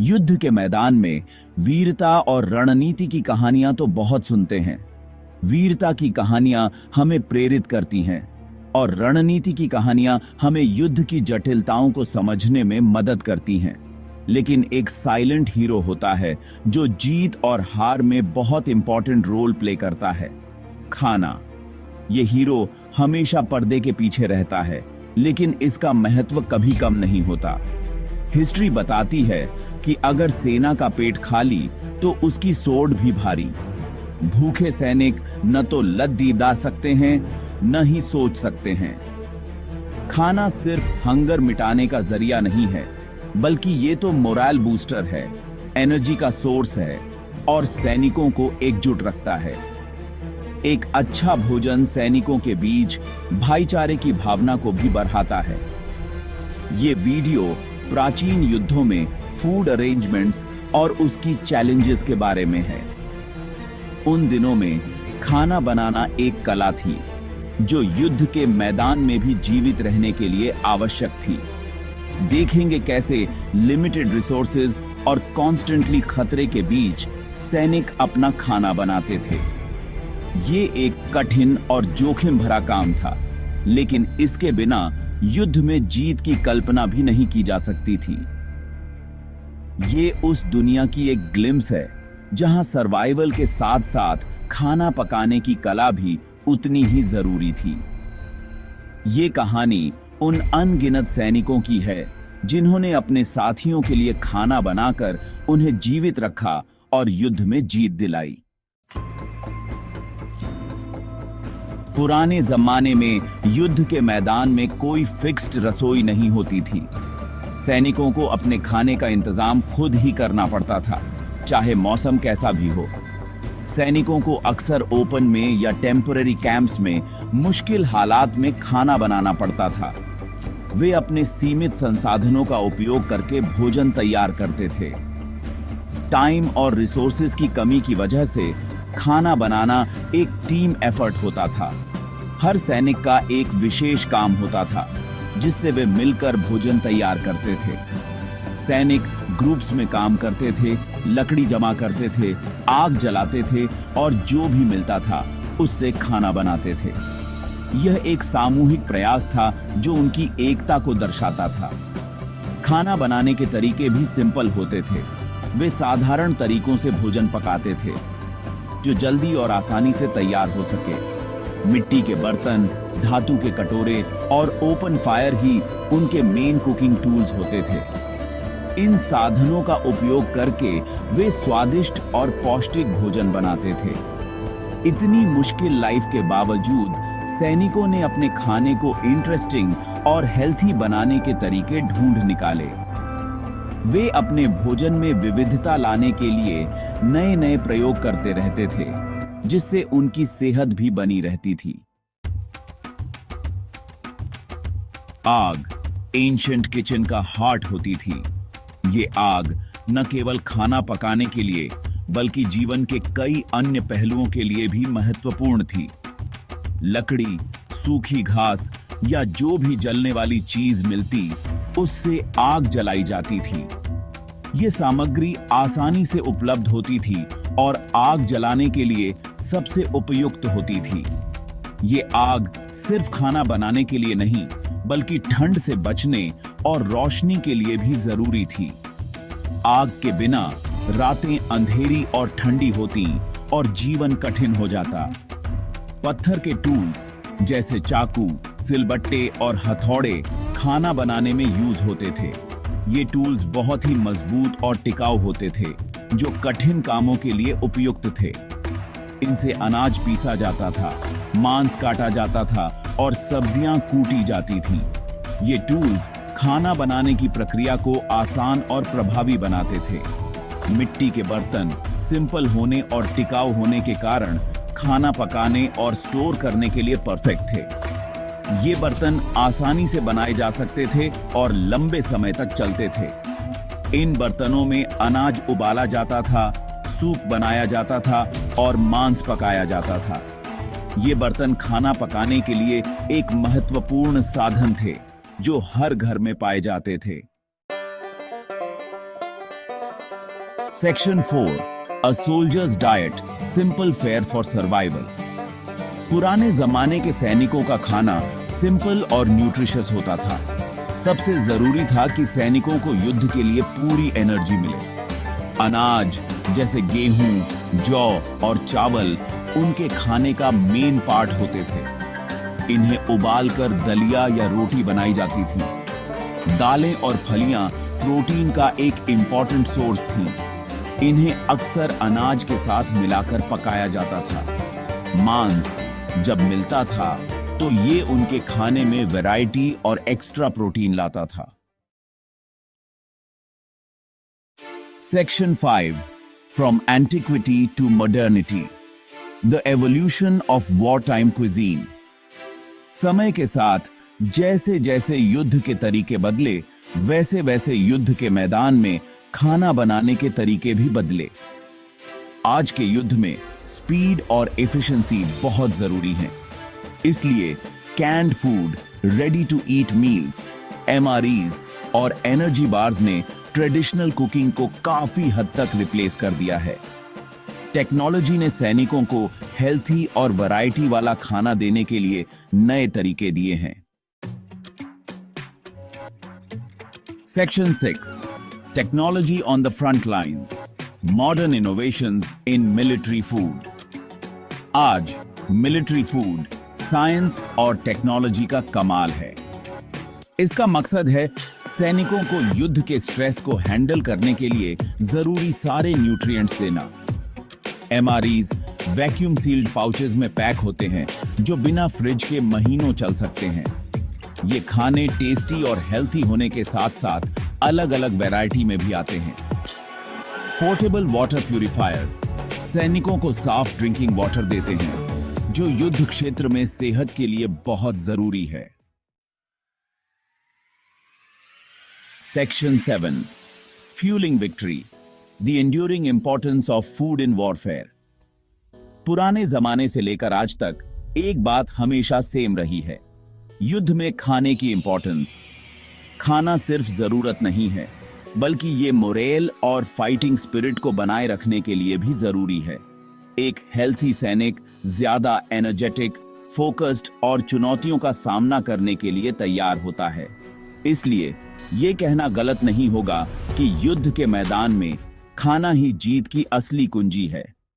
युद्ध के मैदान में वीरता और रणनीति की कहानियां तो बहुत सुनते हैं। वीरता की कहानियां हमें प्रेरित करती हैं और रणनीति की कहानियां हमें युद्ध की जटिलताओं को समझने में मदद करती हैं। लेकिन एक साइलेंट हीरो होता है जो जीत और हार में बहुत इंपॉर्टेंट रोल प्ले करता है, खाना। ये हीरो हमेशा पर्दे के पीछे रहता है, लेकिन इसका महत्व कभी कम नहीं होता। हिस्ट्री बताती है कि अगर सेना का पेट खाली तो उसकी सोड भी भारी। भूखे सैनिक न तो लद्दी दा सकते हैं, न ही सोच सकते हैं। खाना सिर्फ हंगर मिटाने का जरिया नहीं है, बल्कि ये तो मोरल बूस्टर है, एनर्जी का सोर्स है और सैनिकों को एकजुट रखता है। एक अच्छा भोजन सैनिकों के बीच भाईचारे की भावना को भी बढ़ाता है। ये वीडियो प्राचीन युद्धों में फूड अरेंजमेंट्स और उसकी चैलेंजेस के बारे में है। उन दिनों में खाना बनाना एक कला थी जो युद्ध के मैदान में भी जीवित रहने के लिए आवश्यक थी। देखेंगे कैसे लिमिटेड रिसोर्सेज और कॉन्स्टेंटली खतरे के बीच सैनिक अपना खाना बनाते थे। ये एक कठिन और जोखिम भरा काम था, लेकिन इसके बिना युद्ध में जीत की कल्पना भी नहीं की जा सकती थी। ये उस दुनिया की एक ग्लिम्स है जहां सर्वाइवल के साथ साथ खाना पकाने की कला भी उतनी ही जरूरी थी। ये कहानी उन अनगिनत सैनिकों की है जिन्होंने अपने साथियों के लिए खाना बनाकर उन्हें जीवित रखा और युद्ध में जीत दिलाई। पुराने जमाने में युद्ध के मैदान में कोई फिक्स्ड रसोई नहीं होती थी। सैनिकों को अपने खाने का इंतजाम खुद ही करना पड़ता था, चाहे मौसम कैसा भी हो। सैनिकों को अक्सर ओपन में या टेम्पररी कैंप्स में मुश्किल हालात में खाना बनाना पड़ता था। वे अपने सीमित संसाधनों का उपयोग करके भोजन तैयार करते थे। टाइम और रिसोर्सेज की कमी की वजह से खाना बनाना एक टीम एफर्ट होता था। हर सैनिक का एक विशेष काम होता था जिससे वे मिलकर भोजन तैयार करते थे। सैनिक ग्रुप्स में काम करते थे, लकड़ी जमा करते थे, आग जलाते थे और जो भी मिलता था उससे खाना बनाते थे। यह एक सामूहिक प्रयास था जो उनकी एकता को दर्शाता था। खाना बनाने के तरीके भी सिंपल होते थे। वे साधारण तरीकों से भोजन पकाते थे जो जल्दी और आसानी से तैयार हो सके। मिट्टी के बर्तन, धातु के कटोरे और ओपन फायर ही उनके मेन कुकिंग टूल्स होते थे। इन साधनों का उपयोग करके वे स्वादिष्ट और पौष्टिक भोजन बनाते थे। इतनी मुश्किल लाइफ के बावजूद सैनिकों ने अपने खाने को इंटरेस्टिंग और हेल्थी बनाने के तरीके ढूंढ निकाले। वे अपने भोजन में विविधता लाने के लिए नए नए प्रयोग करते रहते थे, जिससे उनकी सेहत भी बनी रहती थी। आग एंशिएंट किचन का हार्ट होती थी। ये आग न केवल खाना पकाने के लिए बल्कि जीवन के कई अन्य पहलुओं के लिए भी महत्वपूर्ण थी। लकड़ी, सूखी घास या जो भी जलने वाली चीज मिलती, उससे आग जलाई जाती थी। ये सामग्री आसानी से उपलब्ध होती थी और आग जलाने के लिए सबसे उपयुक्त होती थी। ये आग सिर्फ खाना बनाने के लिए नहीं, बल्कि ठंड से बचने और रोशनी के लिए भी जरूरी थी। आग के बिना रातें अंधेरी और ठंडी होती और जीवन कठिन हो जाता। पत्थर के टूल्स जैसे चाकू, सिलबट्टे और हथौड़े खाना बनाने में यूज होते थे। ये टूल्स बहुत ही मजबूत और टिकाऊ होते थे, जो कठिन कामों के लिए उपयुक्त थे। इनसे अनाज पीसा जाता था, मांस काटा जाता था और सब्जियां कूटी जाती थीं। ये टूल्स खाना बनाने की प्रक्रिया को आसान और प्रभावी बनाते थे। मिट्टी के बर्तन सिंपल होने और टिकाऊ होने के कारण खाना पकाने और स्टोर करने के लिए परफेक्ट थे। ये बर्तन आसानी से बनाए जा सकते थे और लंबे समय तक चलते थे। इन बर्तनों में अनाज उबाला जाता था, सूप बनाया जाता था और मांस पकाया जाता था। ये बर्तन खाना पकाने के लिए एक महत्वपूर्ण साधन थे जो हर घर में पाए जाते थे। Section 4, a soldiers diet, simple fair for survival. पुराने जमाने के सैनिकों का खाना सिंपल और न्यूट्रिशियस होता था। सबसे जरूरी था कि सैनिकों को युद्ध के लिए पूरी एनर्जी मिले। अनाज जैसे गेहूं, जौ और चावल उनके खाने का मेन पार्ट होते थे। इन्हें उबालकर दलिया या रोटी बनाई जाती थी। दालें और फलियां प्रोटीन का एक इंपॉर्टेंट सोर्स थीं। इन्हें अक्सर अनाज के साथ मिलाकर पकाया जाता था। मांस जब मिलता था तो ये उनके खाने में वैरायटी और एक्स्ट्रा प्रोटीन लाता था। Section 5, from antiquity to modernity, the evolution of war time cuisine. समय के साथ जैसे जैसे युद्ध के तरीके बदले, वैसे वैसे युद्ध के मैदान में खाना बनाने के तरीके भी बदले। आज के युद्ध में स्पीड और एफिशिएंसी बहुत जरूरी है। इसलिए canned food, ready to eat meals, MREs और एनर्जी बार्स ने ट्रेडिशनल कुकिंग को काफी हद तक रिप्लेस कर दिया है। टेक्नोलॉजी ने सैनिकों को हेल्थी और वैरायटी वाला खाना देने के लिए नए तरीके दिए हैं। Section 6, technology on the front lines, modern innovations in military food. आज मिलिट्री फूड साइंस और टेक्नोलॉजी का कमाल है। इसका मकसद है सैनिकों को युद्ध के स्ट्रेस को हैंडल करने के लिए जरूरी सारे न्यूट्रिएंट्स देना। एमआरईज वैक्यूम सील्ड पाउचेस में पैक होते हैं जो बिना फ्रिज के महीनों चल सकते हैं। ये खाने टेस्टी और हेल्थी होने के साथ साथ अलग अलग वैरायटी में भी आते हैं। पोर्टेबल वाटर प्यूरिफायर्स सैनिकों को साफ ड्रिंकिंग वाटर देते हैं जो युद्ध क्षेत्र में सेहत के लिए बहुत जरूरी है। Section 7, fuelling victory, the enduring importance of food in warfare. पुराने जमाने से लेकर आज तक एक बात हमेशा सेम रही है, युद्ध में खाने की इंपॉर्टेंस। खाना सिर्फ जरूरत नहीं है, बल्कि ये मोरेल और फाइटिंग स्पिरिट को बनाए रखने के लिए भी जरूरी है। एक हेल्थी सैनिक ज्यादा एनर्जेटिक, फोकस्ड और चुनौतियों का सामना करने के लिए तैयार होता है। इसलिए ये कहना गलत नहीं होगा कि युद्ध के मैदान में खाना ही जीत की असली कुंजी है।